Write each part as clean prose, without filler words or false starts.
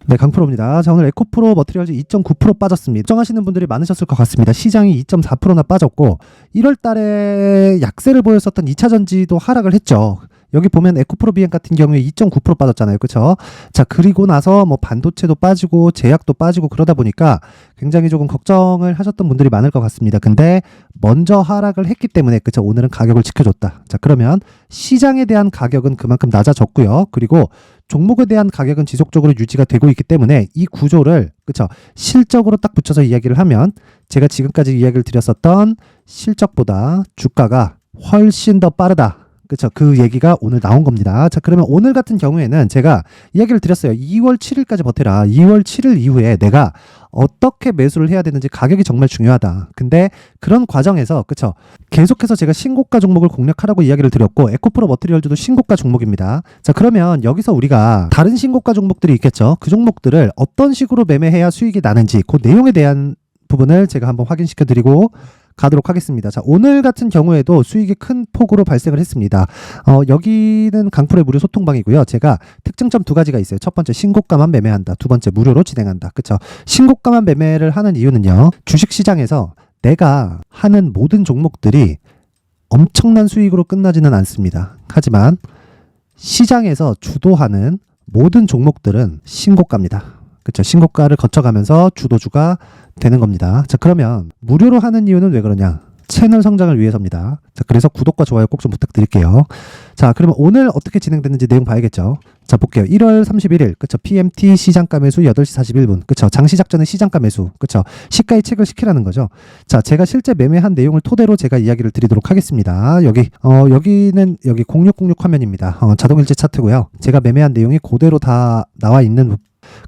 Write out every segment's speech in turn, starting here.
네, 강프로입니다. 자, 오늘 에코프로 머티리얼즈 2.9% 빠졌습니다. 걱정하시는 분들이 많으셨을 것 같습니다. 시장이 2.4%나 빠졌고 1월 달에 약세를 보였었던 2차 전지도 하락을 했죠. 여기 보면 에코프로 비행 같은 경우에 2.9% 빠졌잖아요. 그렇죠? 자, 그리고 나서 뭐 반도체도 빠지고 제약도 빠지고 그러다 보니까 굉장히 조금 걱정을 하셨던 분들이 많을 것 같습니다. 근데 먼저 하락을 했기 때문에 그렇죠? 오늘은 가격을 지켜줬다. 자, 그러면 시장에 대한 가격은 그만큼 낮아졌고요. 그리고 종목에 대한 가격은 지속적으로 유지가 되고 있기 때문에 이 구조를 그렇죠? 실적으로 딱 붙여서 이야기를 하면 제가 지금까지 이야기를 드렸었던 실적보다 주가가 훨씬 더 빠르다. 그렇죠. 그 얘기가 오늘 나온 겁니다. 자, 그러면 오늘 같은 경우에는 제가 이야기를 드렸어요. 2월 7일까지 버텨라. 2월 7일 이후에 내가 어떻게 매수를 해야 되는지 가격이 정말 중요하다. 근데 그런 과정에서 그렇죠. 계속해서 제가 신고가 종목을 공략하라고 이야기를 드렸고 에코프로 머티리얼즈도 신고가 종목입니다. 자, 그러면 여기서 우리가 다른 신고가 종목들이 있겠죠. 그 종목들을 어떤 식으로 매매해야 수익이 나는지 그 내용에 대한 부분을 제가 한번 확인시켜 드리고 가도록 하겠습니다. 자, 오늘 같은 경우에도 수익이 큰 폭으로 발생을 했습니다. 여기는 강프로의 무료 소통방이고요. 제가 특징점 두 가지가 있어요. 첫 번째, 신고가만 매매한다. 두 번째, 무료로 진행한다. 그쵸? 신고가만 매매를 하는 이유는요. 주식시장에서 내가 하는 모든 종목들이 엄청난 수익으로 끝나지는 않습니다. 하지만 시장에서 주도하는 모든 종목들은 신고가입니다. 그렇죠. 신고가를 거쳐가면서 주도주가 되는 겁니다. 자, 그러면 무료로 하는 이유는 왜 그러냐? 채널 성장을 위해서입니다. 자, 그래서 구독과 좋아요 꼭 좀 부탁드릴게요. 자, 그러면 오늘 어떻게 진행됐는지 내용 봐야겠죠. 자, 볼게요. 1월 31일, 그쵸? PMT 시장가 매수 8시 41분, 그쵸? 장시작 전에 시장가 매수, 그쵸? 시가에 책을 시키라는 거죠. 자, 제가 실제 매매한 내용을 토대로 제가 이야기를 드리도록 하겠습니다. 여기는 여기 0606 화면입니다. 자동일지 차트고요. 제가 매매한 내용이 그대로 다 나와 있는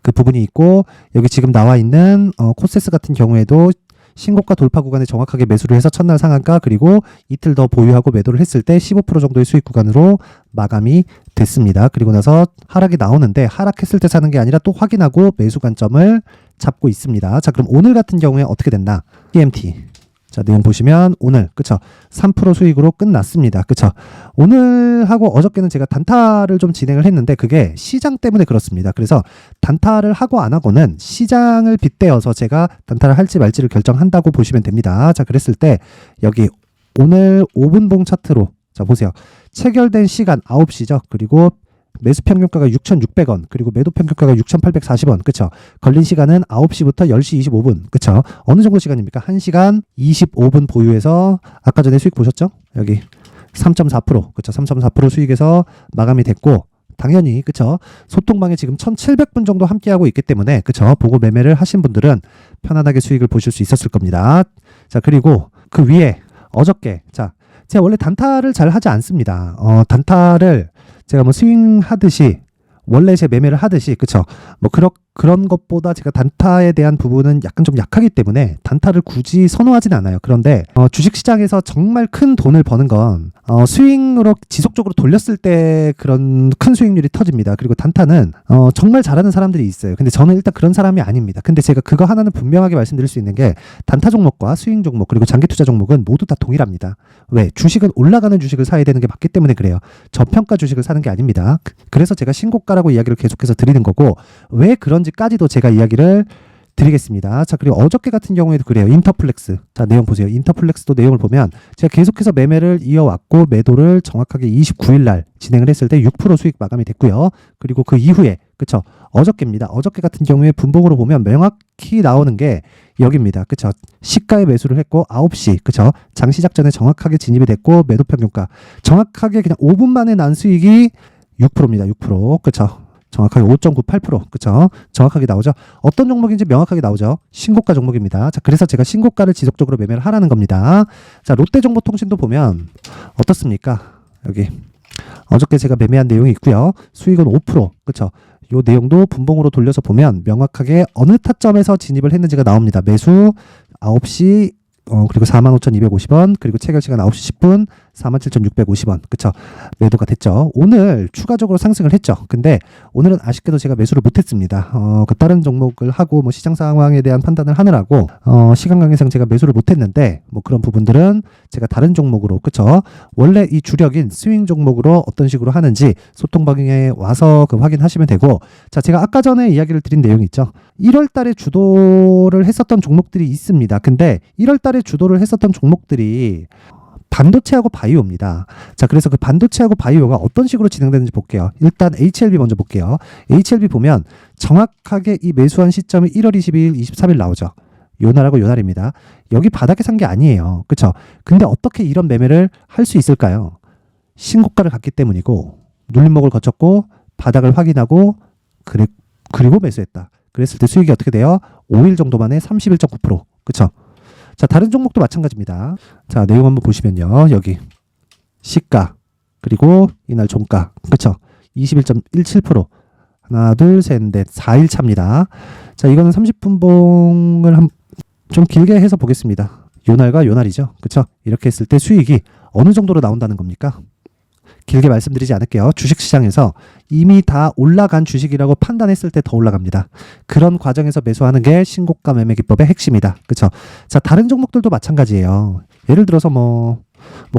그 부분이 있고 여기 지금 나와 있는 코세스 같은 경우에도 신고가 돌파 구간에 정확하게 매수를 해서 첫날 상한가 그리고 이틀 더 보유하고 매도를 했을 때 15% 정도의 수익 구간으로 마감이 됐습니다. 그리고 나서 하락이 나오는데 하락했을 때 사는 게 아니라 또 확인하고 매수 관점을 잡고 있습니다. 자, 그럼 오늘 같은 경우에 어떻게 됐나? PMT. 자, 내용 보시면 오늘 그쵸 3% 수익으로 끝났습니다. 그쵸 오늘하고 어저께는 제가 단타를 좀 진행을 했는데 그게 시장 때문에 그렇습니다. 그래서 단타를 하고 안 하고는 시장을 빗대어서 제가 단타를 할지 말지를 결정한다고 보시면 됩니다. 자, 그랬을 때 여기 오늘 5분봉 차트로 자 보세요. 체결된 시간 9시죠. 그리고 매수 평균가가 6,600원, 그리고 매도 평균가가 6,840원, 그쵸? 걸린 시간은 9시부터 10시 25분, 그쵸? 어느 정도 시간입니까? 1시간 25분 보유해서, 아까 전에 수익 보셨죠? 여기 3.4%, 그쵸? 3.4% 수익에서 마감이 됐고, 당연히, 그쵸? 소통방에 지금 1,700분 정도 함께하고 있기 때문에, 그쵸? 보고 매매를 하신 분들은 편안하게 수익을 보실 수 있었을 겁니다. 자, 그리고 그 위에, 어저께, 자, 제가 원래 단타를 잘 하지 않습니다. 단타를 제가 뭐 스윙하듯이 원래 제 매매를 하듯이 그쵸 뭐 그런 것보다 제가 단타에 대한 부분은 약간 좀 약하기 때문에 단타를 굳이 선호하지는 않아요. 그런데 주식시장에서 정말 큰 돈을 버는 건 스윙으로 지속적으로 돌렸을 때 그런 큰 수익률이 터집니다. 그리고 단타는 정말 잘하는 사람들이 있어요. 근데 저는 일단 그런 사람이 아닙니다. 근데 제가 그거 하나는 분명하게 말씀드릴 수 있는 게 단타 종목과 스윙 종목 그리고 장기 투자 종목은 모두 다 동일합니다. 왜? 주식은 올라가는 주식을 사야 되는 게 맞기 때문에 그래요. 저평가 주식을 사는 게 아닙니다. 그래서 제가 신고가라고 이야기를 계속해서 드리는 거고 왜 그런지까지도 제가 이야기를 드리겠습니다. 자, 그리고 어저께 같은 경우에도 그래요. 인터플렉스. 자, 내용 보세요. 인터플렉스도 내용을 보면 제가 계속해서 매매를 이어왔고 매도를 정확하게 29일 날 진행을 했을 때 6% 수익 마감이 됐고요. 그리고 그 이후에 그쵸 어저께입니다. 어저께 같은 경우에 분봉으로 보면 명확히 나오는 게 여기입니다. 그쵸 시가에 매수를 했고 9시 그쵸 장시작 전에 정확하게 진입이 됐고 매도 평균가 정확하게 그냥 5분 만에 난 수익이 6%입니다. 6% 그쵸 정확하게 5.98% 그쵸 정확하게 나오죠. 어떤 종목인지 명확하게 나오죠. 신고가 종목입니다. 자, 그래서 제가 신고가를 지속적으로 매매를 하라는 겁니다. 자, 롯데정보통신도 보면 어떻습니까? 여기 어저께 제가 매매한 내용이 있고요. 수익은 5% 그쵸 요 내용도 분봉으로 돌려서 보면 명확하게 어느 타점에서 진입을 했는지가 나옵니다. 매수 9시 그리고 45,250원 그리고 체결 시간 9시 10분 47,650원. 그쵸? 매도가 됐죠. 오늘 추가적으로 상승을 했죠. 근데 오늘은 아쉽게도 제가 매수를 못했습니다. 그 다른 종목을 하고 뭐 시장 상황에 대한 판단을 하느라고 시간 관계상 제가 매수를 못했는데 뭐 그런 부분들은 제가 다른 종목으로 그쵸? 원래 이 주력인 스윙 종목으로 어떤 식으로 하는지 소통방에 와서 그 확인하시면 되고, 자, 제가 아까 전에 이야기를 드린 내용 있죠. 1월 달에 주도를 했었던 종목들이 있습니다. 근데 1월 달에 주도를 했었던 종목들이 반도체하고 바이오입니다. 자, 그래서 그 반도체하고 바이오가 어떤 식으로 진행되는지 볼게요. 일단 HLB 먼저 볼게요. HLB 보면 정확하게 이 매수한 시점이 1월 22일, 23일 나오죠. 요날하고 요날입니다. 여기 바닥에 산 게 아니에요. 그쵸? 근데 어떻게 이런 매매를 할 수 있을까요? 신고가를 갔기 때문이고, 눌림목을 거쳤고, 바닥을 확인하고, 그리고 매수했다. 그랬을 때 수익이 어떻게 돼요? 5일 정도 만에 31.9%. 그쵸? 자, 다른 종목도 마찬가지입니다. 자, 내용 한번 보시면요. 여기 시가, 그리고 이날 종가. 그쵸? 21.17%. 하나, 둘, 셋, 넷, 4일 차입니다. 자, 이거는 30분봉을 좀 길게 해서 보겠습니다. 요날과 요날이죠. 그쵸? 이렇게 했을 때 수익이 어느 정도로 나온다는 겁니까? 길게 말씀드리지 않을게요. 주식시장에서 이미 다 올라간 주식이라고 판단했을 때 더 올라갑니다. 그런 과정에서 매수하는 게 신고가 매매 기법의 핵심이다. 그쵸? 자, 다른 종목들도 마찬가지예요. 예를 들어서 뭐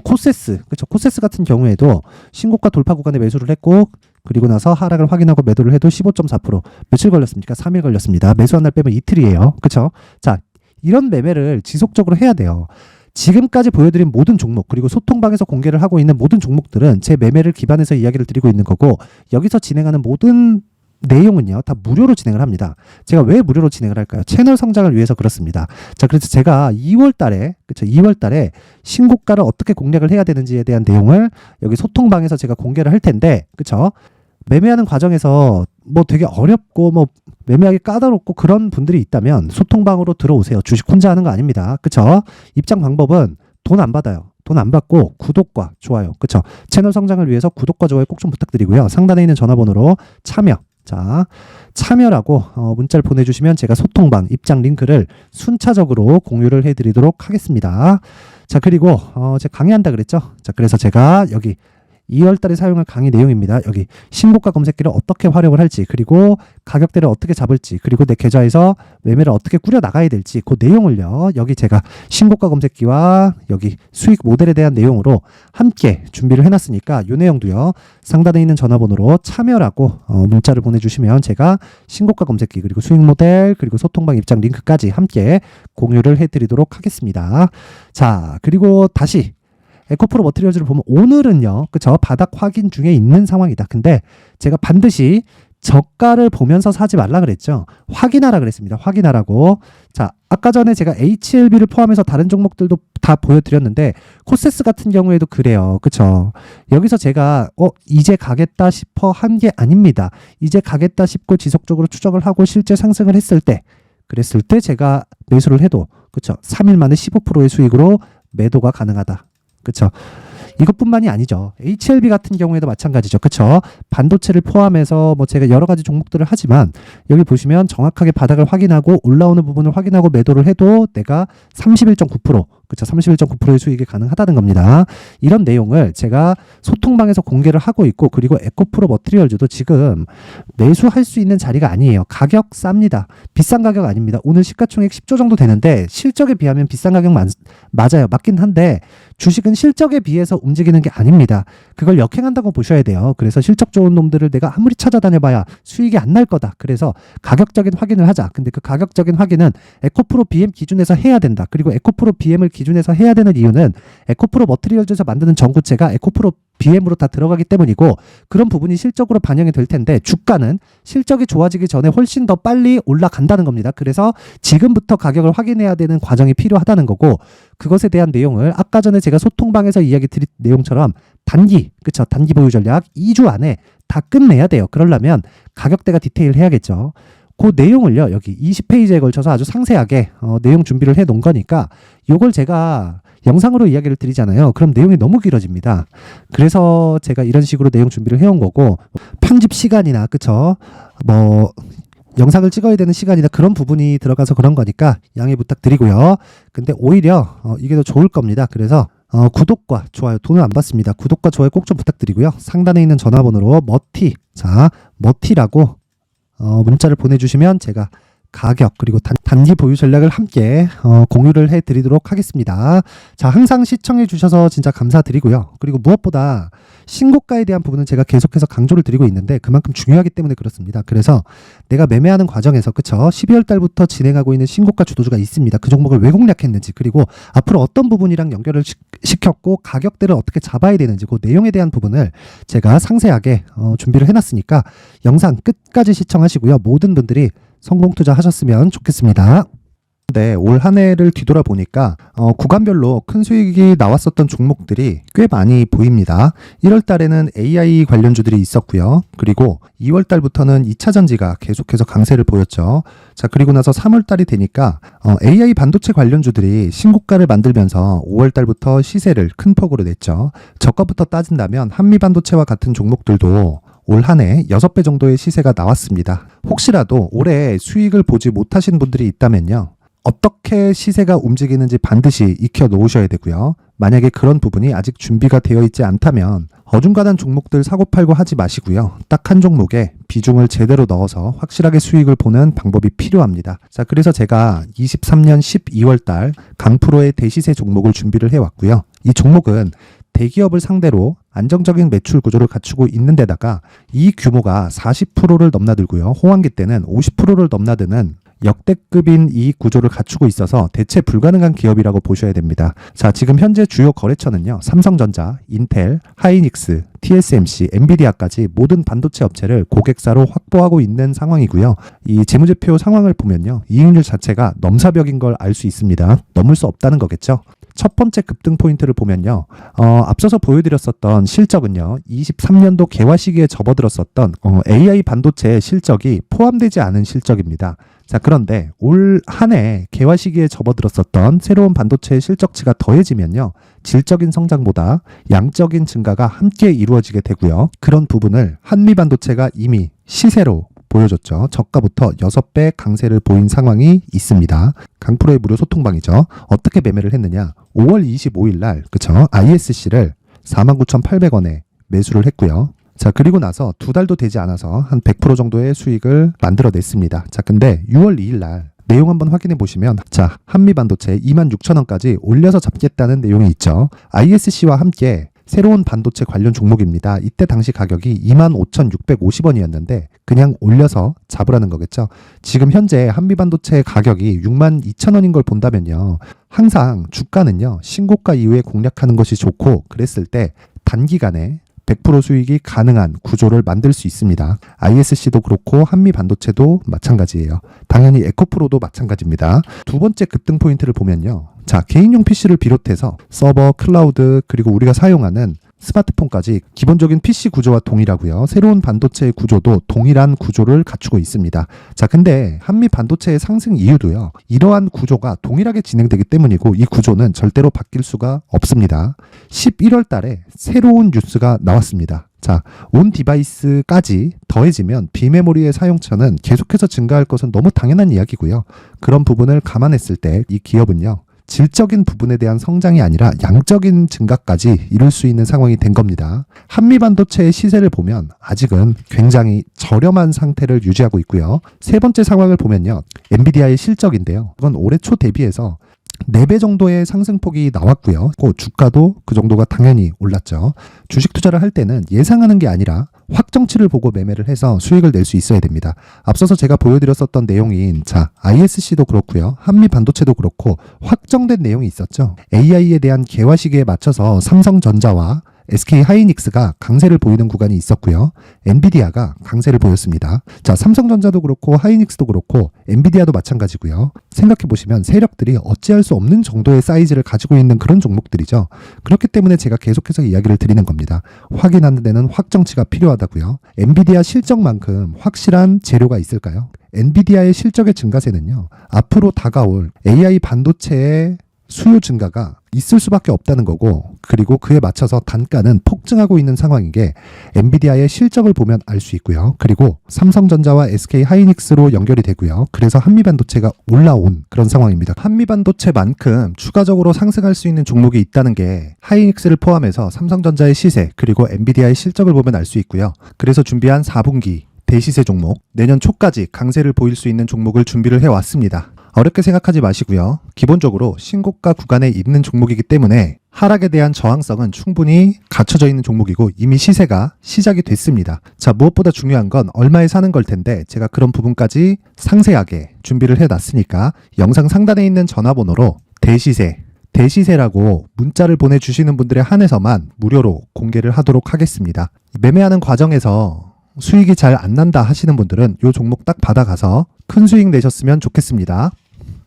코세스, 그쵸? 코세스 같은 경우에도 신고가 돌파 구간에 매수를 했고, 그리고 나서 하락을 확인하고 매도를 해도 15.4%. 며칠 걸렸습니까? 3일 걸렸습니다. 매수한 날 빼면 이틀이에요. 그쵸? 자, 이런 매매를 지속적으로 해야 돼요. 지금까지 보여드린 모든 종목, 그리고 소통방에서 공개를 하고 있는 모든 종목들은 제 매매를 기반해서 이야기를 드리고 있는 거고, 여기서 진행하는 모든 내용은요, 다 무료로 진행을 합니다. 제가 왜 무료로 진행을 할까요? 채널 성장을 위해서 그렇습니다. 자, 그래서 제가 2월 달에, 그쵸, 2월 달에 신고가를 어떻게 공략을 해야 되는지에 대한 내용을 여기 소통방에서 제가 공개를 할 텐데, 그쵸? 매매하는 과정에서 뭐 되게 어렵고 뭐 매매하기 까다롭고 그런 분들이 있다면 소통방으로 들어오세요. 주식 혼자 하는 거 아닙니다. 그쵸? 입장 방법은 돈 안 받아요. 돈 안 받고 구독과 좋아요. 그쵸? 채널 성장을 위해서 구독과 좋아요 꼭 좀 부탁드리고요. 상단에 있는 전화번호로 참여. 자, 참여라고 문자를 보내주시면 제가 소통방 입장 링크를 순차적으로 공유를 해드리도록 하겠습니다. 자, 그리고 제가 강의한다 그랬죠? 자, 그래서 제가 여기 2월 달에 사용할 강의 내용입니다. 여기 신고가 검색기를 어떻게 활용을 할지, 그리고 가격대를 어떻게 잡을지, 그리고 내 계좌에서 매매를 어떻게 꾸려 나가야 될지 그 내용을요. 여기 제가 신고가 검색기와 여기 수익 모델에 대한 내용으로 함께 준비를 해놨으니까 이 내용도요. 상단에 있는 전화번호로 참여라고 문자를 보내주시면 제가 신고가 검색기, 그리고 수익 모델, 그리고 소통방 입장 링크까지 함께 공유를 해드리도록 하겠습니다. 자, 그리고 다시 에코프로 머티리얼즈를 보면 오늘은요, 그쵸? 바닥 확인 중에 있는 상황이다. 근데 제가 반드시 저가를 보면서 사지 말라 그랬죠. 확인하라 그랬습니다. 확인하라고. 자, 아까 전에 제가 HLB를 포함해서 다른 종목들도 다 보여드렸는데 코세스 같은 경우에도 그래요. 그쵸? 여기서 제가 이제 가겠다 싶어 한 게 아닙니다. 이제 가겠다 싶고 지속적으로 추적을 하고 실제 상승을 했을 때, 그랬을 때 제가 매수를 해도, 그쵸? 3일 만에 15%의 수익으로 매도가 가능하다. 그쵸? 이것뿐만이 아니죠. HLB 같은 경우에도 마찬가지죠. 그쵸? 반도체를 포함해서 뭐 제가 여러 가지 종목들을 하지만 여기 보시면 정확하게 바닥을 확인하고 올라오는 부분을 확인하고 매도를 해도 내가 31.9%, 그쵸? 31.9%의 수익이 가능하다는 겁니다. 이런 내용을 제가 소통방에서 공개를 하고 있고, 그리고 에코프로 머티리얼즈도 지금 매수할 수 있는 자리가 아니에요. 가격 쌉니다. 비싼 가격 아닙니다. 오늘 시가총액 10조 정도 되는데 실적에 비하면 비싼 가격 맞아요. 맞긴 한데 주식은 실적에 비해서 움직이는 게 아닙니다. 그걸 역행한다고 보셔야 돼요. 그래서 실적 좋은 놈들을 내가 아무리 찾아다녀봐야 수익이 안 날 거다. 그래서 가격적인 확인을 하자. 근데 그 가격적인 확인은 에코프로 BM 기준에서 해야 된다. 그리고 에코프로 BM을 기준에서 해야 되는 이유는 에코프로 머티리얼즈에서 만드는 전구체가 에코프로 BM으로 다 들어가기 때문이고, 그런 부분이 실적으로 반영이 될 텐데 주가는 실적이 좋아지기 전에 훨씬 더 빨리 올라간다는 겁니다. 그래서 지금부터 가격을 확인해야 되는 과정이 필요하다는 거고, 그것에 대한 내용을 아까 전에 제가 소통방에서 이야기 드린 내용처럼 단기, 그쵸? 단기 보유 전략 2주 안에 다 끝내야 돼요. 그러려면 가격대가 디테일해야겠죠. 그 내용을요, 여기 20페이지에 걸쳐서 아주 상세하게 내용 준비를 해 놓은 거니까 요걸 제가 영상으로 이야기를 드리잖아요. 그럼 내용이 너무 길어집니다. 그래서 제가 이런 식으로 내용 준비를 해온 거고, 편집 시간이나, 그쵸? 뭐 영상을 찍어야 되는 시간이나 그런 부분이 들어가서 그런 거니까 양해 부탁드리고요. 근데 오히려 이게 더 좋을 겁니다. 그래서 구독과 좋아요 돈은 안 받습니다. 구독과 좋아요 꼭 좀 부탁드리고요. 상단에 있는 전화번호로 머티라고 문자를 보내주시면 제가 가격 그리고 단기 보유 전략을 함께 공유를 해드리도록 하겠습니다. 자, 항상 시청해 주셔서 진짜 감사드리고요. 그리고 무엇보다 신고가에 대한 부분은 제가 계속해서 강조를 드리고 있는데 그만큼 중요하기 때문에 그렇습니다. 그래서 내가 매매하는 과정에서 12월 달부터 진행하고 있는 신고가 주도주가 있습니다. 그 종목을 왜 공략했는지 그리고 앞으로 어떤 부분이랑 연결을 시켰고 가격대를 어떻게 잡아야 되는지 그 내용에 대한 부분을 제가 상세하게 준비를 해놨으니까 영상 끝까지 시청하시고요. 모든 분들이 성공 투자하셨으면 좋겠습니다. 네, 올 한 해를 뒤돌아보니까 구간별로 큰 수익이 나왔었던 종목들이 꽤 많이 보입니다. 1월 달에는 AI 관련주들이 있었고요. 그리고 2월 달부터는 2차 전지가 계속해서 강세를 보였죠. 자, 그리고 나서 3월 달이 되니까 AI 반도체 관련주들이 신고가를 만들면서 5월 달부터 시세를 큰 폭으로 냈죠. 저가부터 따진다면 한미 반도체와 같은 종목들도 올 한 해 6배 정도의 시세가 나왔습니다. 혹시라도 올해 수익을 보지 못하신 분들이 있다면요. 어떻게 시세가 움직이는지 반드시 익혀 놓으셔야 되고요. 만약에 그런 부분이 아직 준비가 되어 있지 않다면 어중간한 종목들 사고팔고 하지 마시고요. 딱 한 종목에 비중을 제대로 넣어서 확실하게 수익을 보는 방법이 필요합니다. 자, 그래서 제가 23년 12월 달 강프로의 대시세 종목을 준비를 해왔고요. 이 종목은 대기업을 상대로 안정적인 매출 구조를 갖추고 있는 데다가 이 규모가 40%를 넘나들고요. 호황기 때는 50%를 넘나드는 역대급인 이익 구조를 갖추고 있어서 대체 불가능한 기업이라고 보셔야 됩니다. 자, 지금 현재 주요 거래처는요. 삼성전자, 인텔, 하이닉스, TSMC, 엔비디아까지 모든 반도체 업체를 고객사로 확보하고 있는 상황이고요. 이 재무제표 상황을 보면요. 이익률 자체가 넘사벽인 걸 알 수 있습니다. 넘을 수 없다는 거겠죠. 첫 번째 급등 포인트를 보면요. 앞서서 보여드렸었던 실적은요. 23년도 개화 시기에 접어들었었던 AI 반도체의 실적이 포함되지 않은 실적입니다. 자, 그런데 올 한 해 개화 시기에 접어들었었던 새로운 반도체의 실적치가 더해지면요. 질적인 성장보다 양적인 증가가 함께 이루어지게 되고요. 그런 부분을 한미 반도체가 이미 시세로 보여줬죠. 저가부터 6배 강세를 보인 상황이 있습니다. 강프로의 무료 소통방이죠. 어떻게 매매를 했느냐. 5월 25일 날 ISC를 49,800원에 매수를 했고요. 자, 그리고 나서 2달도 되지 않아서 한 100% 정도의 수익을 만들어냈습니다. 자, 근데 6월 2일 날 내용 한번 확인해 보시면 자, 한미반도체 26,000원까지 올려서 잡겠다는 내용이 있죠. ISC와 함께 새로운 반도체 관련 종목입니다. 이때 당시 가격이 25,650원이었는데 그냥 올려서 잡으라는 거겠죠. 지금 현재 한미반도체 가격이 62,000원인 걸 본다면요. 항상 주가는요. 신고가 이후에 공략하는 것이 좋고 그랬을 때 단기간에 100% 수익이 가능한 구조를 만들 수 있습니다. ISC도 그렇고 한미반도체도 마찬가지예요. 당연히 에코프로도 마찬가지입니다. 두 번째 급등 포인트를 보면요. 자, 개인용 PC를 비롯해서 서버, 클라우드, 그리고 우리가 사용하는 스마트폰까지 기본적인 PC 구조와 동일하고요. 새로운 반도체의 구조도 동일한 구조를 갖추고 있습니다. 자, 근데 한미 반도체의 상승 이유도요. 이러한 구조가 동일하게 진행되기 때문이고 이 구조는 절대로 바뀔 수가 없습니다. 11월 달에 새로운 뉴스가 나왔습니다. 자, 온 디바이스까지 더해지면 비메모리의 사용처는 계속해서 증가할 것은 너무 당연한 이야기고요. 그런 부분을 감안했을 때 이 기업은요. 질적인 부분에 대한 성장이 아니라 양적인 증가까지 이룰 수 있는 상황이 된 겁니다. 한미반도체의 시세를 보면 아직은 굉장히 저렴한 상태를 유지하고 있고요. 세 번째 상황을 보면요. 엔비디아의 실적인데요. 이건 올해 초 대비해서 4배 정도의 상승폭이 나왔고요. 그 주가도 그 정도가 당연히 올랐죠. 주식 투자를 할 때는 예상하는 게 아니라 확정치를 보고 매매를 해서 수익을 낼 수 있어야 됩니다. 앞서서 제가 보여드렸었던 내용인 자, ISC도 그렇고요. 한미 반도체도 그렇고 확정된 내용이 있었죠. AI에 대한 개화 시기에 맞춰서 삼성전자와 SK 하이닉스가 강세를 보이는 구간이 있었고요. 엔비디아가 강세를 보였습니다. 자, 삼성전자도 그렇고 하이닉스도 그렇고 엔비디아도 마찬가지고요. 생각해 보시면 세력들이 어찌할 수 없는 정도의 사이즈를 가지고 있는 그런 종목들이죠. 그렇기 때문에 제가 계속해서 이야기를 드리는 겁니다. 확인하는 데는 확정치가 필요하다고요. 엔비디아 실적만큼 확실한 재료가 있을까요? 엔비디아의 실적의 증가세는요. 앞으로 다가올 AI 반도체의 수요 증가가 있을 수밖에 없다는 거고, 그리고 그에 맞춰서 단가는 폭증하고 있는 상황인 게 엔비디아의 실적을 보면 알 수 있고요. 그리고 삼성전자와 SK 하이닉스로 연결이 되고요. 그래서 한미반도체가 올라온 그런 상황입니다. 한미반도체만큼 추가적으로 상승할 수 있는 종목이 있다는 게 하이닉스를 포함해서 삼성전자의 시세 그리고 엔비디아의 실적을 보면 알 수 있고요. 그래서 준비한 4분기 대시세 종목, 내년 초까지 강세를 보일 수 있는 종목을 준비를 해왔습니다. 어렵게 생각하지 마시고요. 기본적으로 신고가 구간에 있는 종목이기 때문에 하락에 대한 저항성은 충분히 갖춰져 있는 종목이고 이미 시세가 시작이 됐습니다. 자, 무엇보다 중요한 건 얼마에 사는 걸 텐데 제가 그런 부분까지 상세하게 준비를 해놨으니까 영상 상단에 있는 전화번호로 대시세라고 문자를 보내주시는 분들에 한해서만 무료로 공개를 하도록 하겠습니다. 매매하는 과정에서 수익이 잘 안 난다 하시는 분들은 이 종목 딱 받아가서 큰 수익 내셨으면 좋겠습니다.